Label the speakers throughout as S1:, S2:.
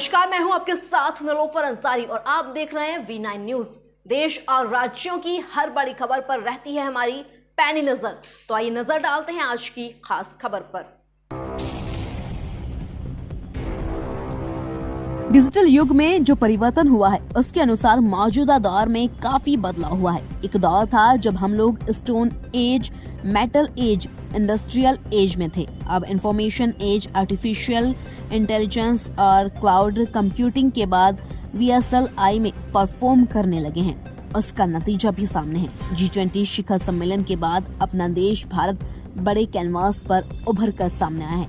S1: नमस्कार, मैं हूं आपके साथ निलोफर अंसारी और आप देख रहे हैं V9 न्यूज। देश और राज्यों की हर बड़ी खबर पर रहती है हमारी पैनी नजर। तो आइए नजर डालते हैं आज की खास खबर पर।
S2: डिजिटल युग में जो परिवर्तन हुआ है उसके अनुसार मौजूदा दौर में काफी बदलाव हुआ है। एक दौर था जब हम लोग stone age, metal age, industrial age में थे। अब इंफॉर्मेशन एज, आर्टिफिशियल इंटेलिजेंस और क्लाउड कंप्यूटिंग के बाद VSLI में परफॉर्म करने लगे हैं। उसका नतीजा भी सामने है। G20 शिखर सम्मेलन के बाद अपना देश भारत बड़े कैनवास पर उभर कर सामने आया है।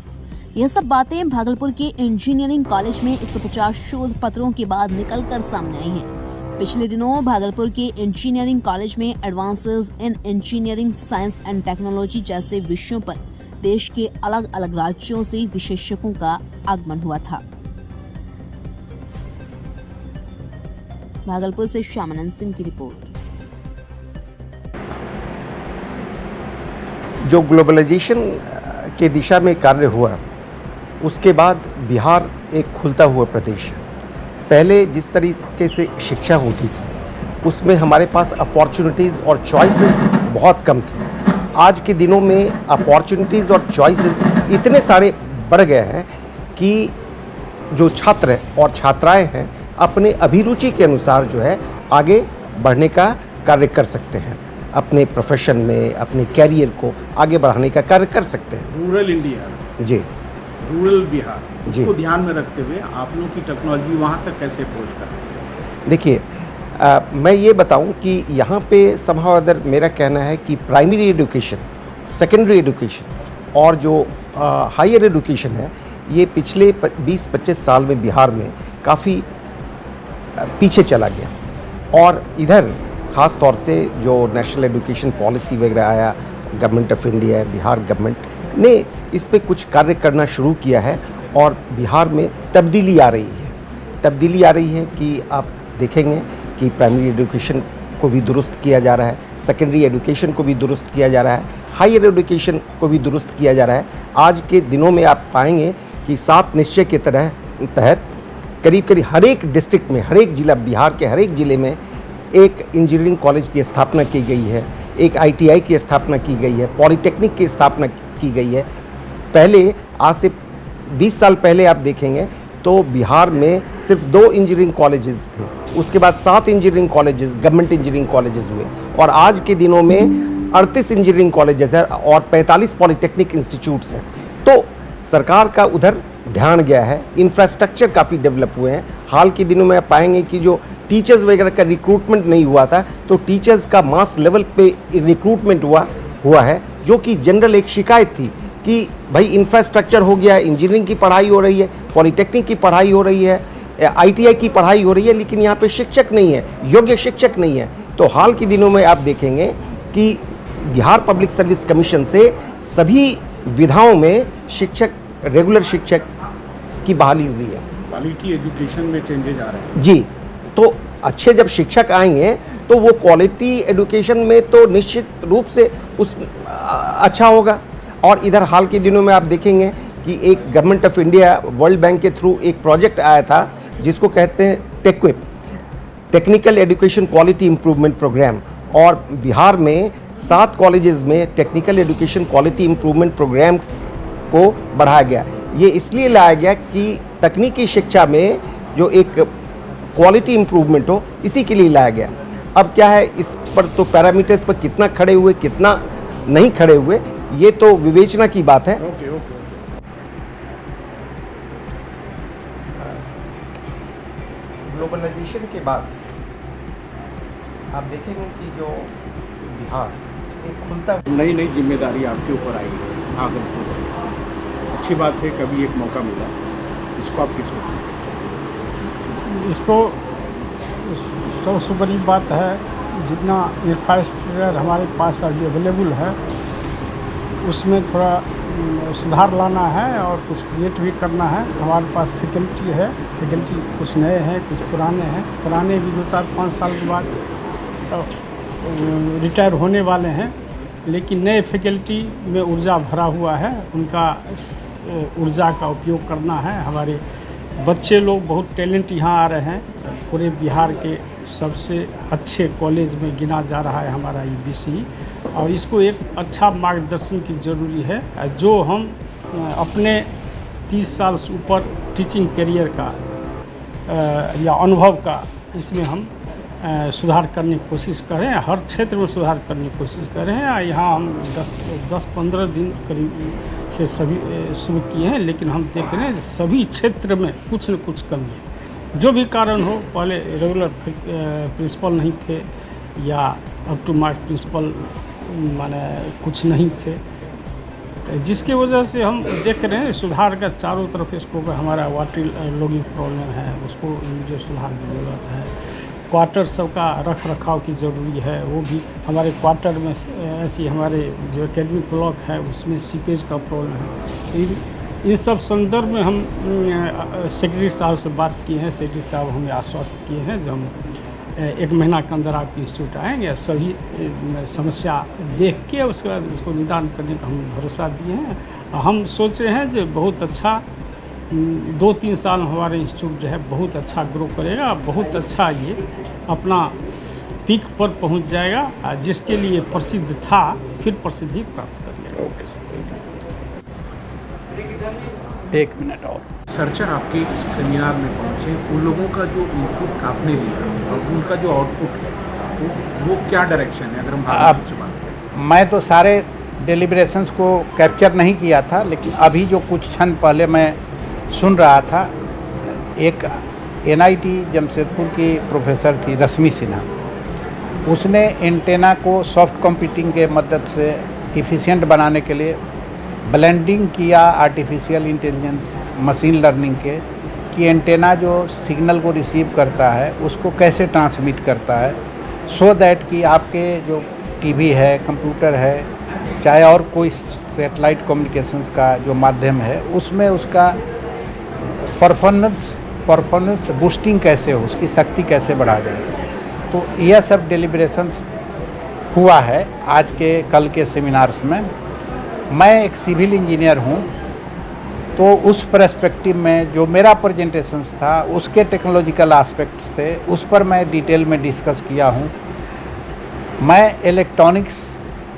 S2: यह सब बातें भागलपुर के इंजीनियरिंग कॉलेज में 150 शोध पत्रों के बाद निकलकर सामने आई हैं। पिछले दिनों भागलपुर के इंजीनियरिंग कॉलेज में advances in engineering science and technology जैसे विषयों पर देश के अलग अलग राज्यों से विशेषज्ञों का आगमन हुआ था। भागलपुर से श्यामानंद सिंह की रिपोर्ट।
S3: जो ग्लोबलाइजेशन के दिशा में कार्य हुआ उसके बाद बिहार एक खुलता हुआ प्रदेश है। पहले जिस तरीके से शिक्षा होती थी उसमें हमारे पास अपॉर्चुनिटीज़ और चॉइसेस बहुत कम थे। आज के दिनों में अपॉर्चुनिटीज़ और चॉइसेस इतने सारे बढ़ गए हैं कि जो छात्र और छात्राएं हैं अपने अभिरुचि के अनुसार जो है आगे बढ़ने का कार्य कर सकते हैं। अपने प्रोफेशन में अपने कैरियर को आगे बढ़ाने का कार्य कर सकते हैं।
S4: रूरल इंडिया
S3: जी,
S4: रूरल बिहार
S3: जी
S4: को ध्यान में रखते हुए आप लोग की टेक्नोलॉजी वहाँ तक कैसे पहुँच कर?
S3: देखिए, मैं ये बताऊं कि यहाँ पे समहाउ अदर मेरा कहना है कि प्राइमरी एजुकेशन, सेकेंडरी एजुकेशन और जो हायर एजुकेशन है ये पिछले 20-25 साल में बिहार में काफ़ी पीछे चला गया। और इधर ख़ास तौर से जो नेशनल एजुकेशन पॉलिसी वगैरह आया, government of India, Bihar government ने इस पे कुछ कार्य करना शुरू किया है और बिहार में तब्दीली आ रही है कि आप देखेंगे कि प्राइमरी एजुकेशन को भी दुरुस्त किया जा रहा है, सेकेंडरी एजुकेशन को भी दुरुस्त किया जा रहा है, हायर एजुकेशन को भी दुरुस्त किया जा रहा है। आज के दिनों में आप पाएंगे कि 7 निश्चय के तहत करीब हर एक डिस्ट्रिक्ट में, हर एक जिला, बिहार के हर एक ज़िले में एक इंजीनियरिंग कॉलेज की स्थापना की गई है, एक ITI की स्थापना की गई है, पॉलीटेक्निक की स्थापना की गई है। पहले आज से 20 साल पहले आप देखेंगे तो बिहार में सिर्फ 2 इंजीनियरिंग कॉलेजेस थे, उसके बाद 7 engineering colleges, government engineering colleges हुए और आज के दिनों में 38 इंजीनियरिंग कॉलेजेस हैं और 45 पॉलीटेक्निक इंस्टीट्यूट्स हैं। तो सरकार का उधर ध्यान गया है, इंफ्रास्ट्रक्चर काफ़ी डेवलप हुए हैं। हाल के दिनों में आप पाएंगे कि जो टीचर्स वगैरह का रिक्रूटमेंट नहीं हुआ था तो टीचर्स का मास लेवल पे रिक्रूटमेंट हुआ है, जो कि जनरल एक शिकायत थी कि भाई इंफ्रास्ट्रक्चर हो गया, इंजीनियरिंग की पढ़ाई हो रही है, पॉलीटेक्निक की पढ़ाई हो रही है, ITI की पढ़ाई हो रही है, लेकिन यहाँ पे शिक्षक नहीं है, योग्य शिक्षक नहीं है। तो हाल के दिनों में आप देखेंगे कि बिहार पब्लिक सर्विस कमीशन से सभी विधाओं में शिक्षक, रेगुलर शिक्षक की बहाली हुई है।
S4: क्वालिटी एजुकेशन में चेंजेज आ रहे हैं
S3: जी। तो अच्छे जब शिक्षक आएंगे तो वो क्वालिटी एजुकेशन में तो निश्चित रूप से अच्छा होगा। और इधर हाल के दिनों में आप देखेंगे कि एक government of India world bank के थ्रू एक प्रोजेक्ट आया था जिसको कहते हैं TEQIP, technical education quality improvement programme, और बिहार में 7 कॉलेजेस में technical education quality improvement programme को बढ़ाया गया। ये इसलिए लाया गया कि तकनीकी शिक्षा में जो एक क्वालिटी इम्प्रूवमेंट हो, इसी के लिए लाया गया। अब क्या है, इस पर तो पैरामीटर्स पर कितना खड़े हुए कितना नहीं खड़े हुए ये तो विवेचना की बात है।
S4: ओके।
S3: ग्लोबलाइजेशन के बाद आप देखेंगे कि जो बिहार एक खुलता
S4: नई जिम्मेदारी आपके ऊपर आई है भागलपुर। अच्छी बात है, कभी एक मौका मिला, इसको आप किस सोचते हैं?
S5: इसको सबसे बड़ी बात है, जितना इंफ्रास्ट्रक्चर हमारे पास अभी अवेलेबल है उसमें थोड़ा सुधार लाना है और कुछ क्रिएट भी करना है। हमारे पास फैकल्टी है, फैकल्टी कुछ नए हैं, कुछ पुराने भी 2-4-5 साल के बाद रिटायर होने वाले हैं, लेकिन नए फैकल्टी में ऊर्जा भरा हुआ है। उनका ऊर्जा का उपयोग करना है, हमारे बच्चे लोग बहुत टैलेंट यहाँ आ रहे हैं। पूरे बिहार के सबसे अच्छे कॉलेज में गिना जा रहा है हमारा ईबीसी, और इसको एक अच्छा मार्गदर्शन की ज़रूरी है। जो हम अपने 30 साल से ऊपर टीचिंग करियर का या अनुभव का इसमें हम सुधार करने की कोशिश कर रहे हैं। हर क्षेत्र में सुधार करने की कोशिश कर रहे हैं। यहाँ हम 10-15 दिन करीब से सभी शुरू किए हैं, लेकिन हम देख रहे हैं सभी क्षेत्र में कुछ न कुछ कमी है। जो भी कारण हो, पहले रेगुलर प्रिंसिपल नहीं थे या अप टू मार्क प्रिंसिपल माने कुछ नहीं थे, जिसकी वजह से हम देख रहे हैं सुधार का चारों तरफ स्कोप है। हमारा वाटर लॉगिंग प्रॉब्लम है, उसको जो सुधार की ज़रूरत है। क्वार्टर सबका रख रखाव की ज़रूरी है, वो भी हमारे क्वार्टर में ऐसी हमारे जो एकेडमिक ब्लॉक है उसमें सीपेज का प्रॉब्लम है। इन सब संदर्भ में हम सेक्रेटरी साहब से बात किए हैं। सेक्रेटरी साहब हमें आश्वस्त किए हैं जो हम 1 महीना के अंदर आपके इंस्टीट्यूट आएंगे, सभी समस्या देख के उसके बाद उसको निदान करने का हम भरोसा दिए हैं। हम सोच रहे हैं जो बहुत अच्छा 2-3 साल हमारे इंस्टीट्यूट जो है बहुत अच्छा ग्रो करेगा, बहुत अच्छा ये अपना पीक पर पहुंच जाएगा, जिसके लिए प्रसिद्ध था फिर प्रसिद्धि प्राप्त कर लेगा।
S6: एक मिनट और
S4: सर आपके इस सेमिनार में पहुंचे, उन लोगों का जो इनपुट आपने लिया और उनका जो आउटपुट है वो क्या डायरेक्शन है? अगर हम बात करें,
S6: मैं तो सारे डिलिब्रेशंस को कैप्चर नहीं किया था, लेकिन अभी जो कुछ क्षण पहले मैं सुन रहा था, एक एनआईटी जमशेदपुर की प्रोफेसर थी रश्मि सिन्हा, उसने एंटेना को सॉफ्ट कंप्यूटिंग के मदद से इफ़िशिएंट बनाने के लिए ब्लेंडिंग किया आर्टिफिशियल इंटेलिजेंस मशीन लर्निंग के, कि एंटेना जो सिग्नल को रिसीव करता है उसको कैसे ट्रांसमिट करता है, सो दैट कि आपके जो टीवी है, कंप्यूटर है, चाहे और कोई सैटेलाइट कम्युनिकेशंस का जो माध्यम है, उसमें उसका परफॉर्मेंस बूस्टिंग कैसे हो, उसकी शक्ति कैसे बढ़ा जाए। तो यह सब डिलिब्रेशंस हुआ है आज के कल के सेमिनार्स में। मैं एक सिविल इंजीनियर हूँ, तो उस पर्सपेक्टिव में जो मेरा प्रेजेंटेशंस था उसके टेक्नोलॉजिकल एस्पेक्ट्स थे, उस पर मैं डिटेल में डिस्कस किया हूँ। मैं इलेक्ट्रॉनिक्स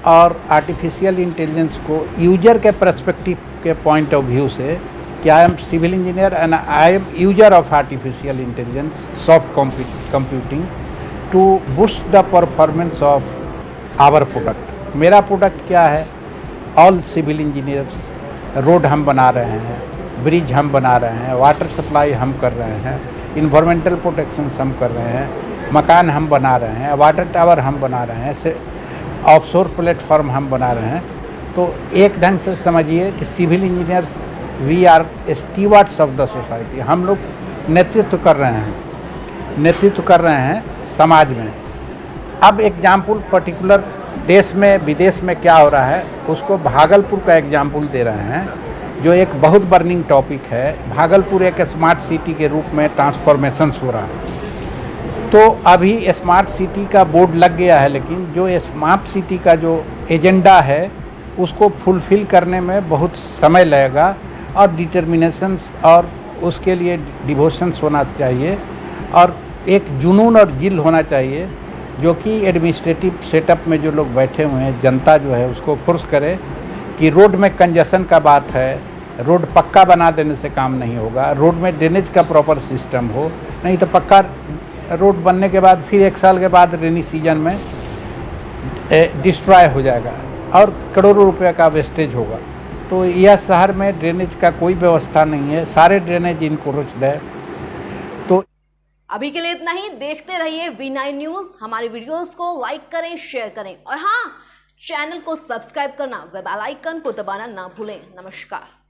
S6: और आर्टिफिशियल इंटेलिजेंस को यूजर के पर्सपेक्टिव के पॉइंट ऑफ व्यू से, कि I am civil engineer and I am user of artificial intelligence soft computing to boost the performance of our product. मेरा प्रोडक्ट क्या है? ऑल सिविल इंजीनियर्स, रोड हम बना रहे हैं, ब्रिज हम बना रहे हैं, वाटर सप्लाई हम कर रहे हैं, इन्वायरमेंटल प्रोटेक्शन हम कर रहे हैं, मकान हम बना रहे हैं, वाटर टावर हम बना रहे हैं, ऑफशोर प्लेटफॉर्म हम बना रहे हैं। तो एक ढंग से समझिए कि civil engineers we are stewards of the society. हम लोग नेतृत्व कर रहे हैं समाज में। अब एग्जाम्पल पर्टिकुलर देश में विदेश में क्या हो रहा है उसको भागलपुर का एग्जाम्पल दे रहे हैं, जो एक बहुत बर्निंग टॉपिक है। भागलपुर एक स्मार्ट सिटी के रूप में ट्रांसफॉर्मेशन हो रहा है। तो अभी स्मार्ट सिटी का बोर्ड लग गया है, लेकिन जो स्मार्ट सिटी का जो एजेंडा है उसको फुलफिल करने में बहुत समय लगेगा, और डिटर्मिनेशंस और उसके लिए डिवोशंस होना चाहिए, और एक जुनून और जिल होना चाहिए, जो कि एडमिनिस्ट्रेटिव सेटअप में जो लोग बैठे हुए हैं, जनता जो है उसको फोर्स करे कि रोड में कंजेशन का बात है, रोड पक्का बना देने से काम नहीं होगा, रोड में ड्रेनेज का प्रॉपर सिस्टम हो, नहीं तो पक्का रोड बनने के बाद फिर 1 साल के बाद रेनी सीजन में डिस्ट्रॉय हो जाएगा और करोड़ों रुपए का वेस्टेज होगा। तो यह शहर में ड्रेनेज का कोई व्यवस्था नहीं है, सारे ड्रेनेज इनक्रोच्ड है। तो
S1: अभी के लिए इतना ही। देखते रहिए V9 न्यूज। हमारी वीडियोस को लाइक करें, शेयर करें और हाँ, चैनल को सब्सक्राइब करना, बेल आइकन को दबाना ना भूलें। नमस्कार।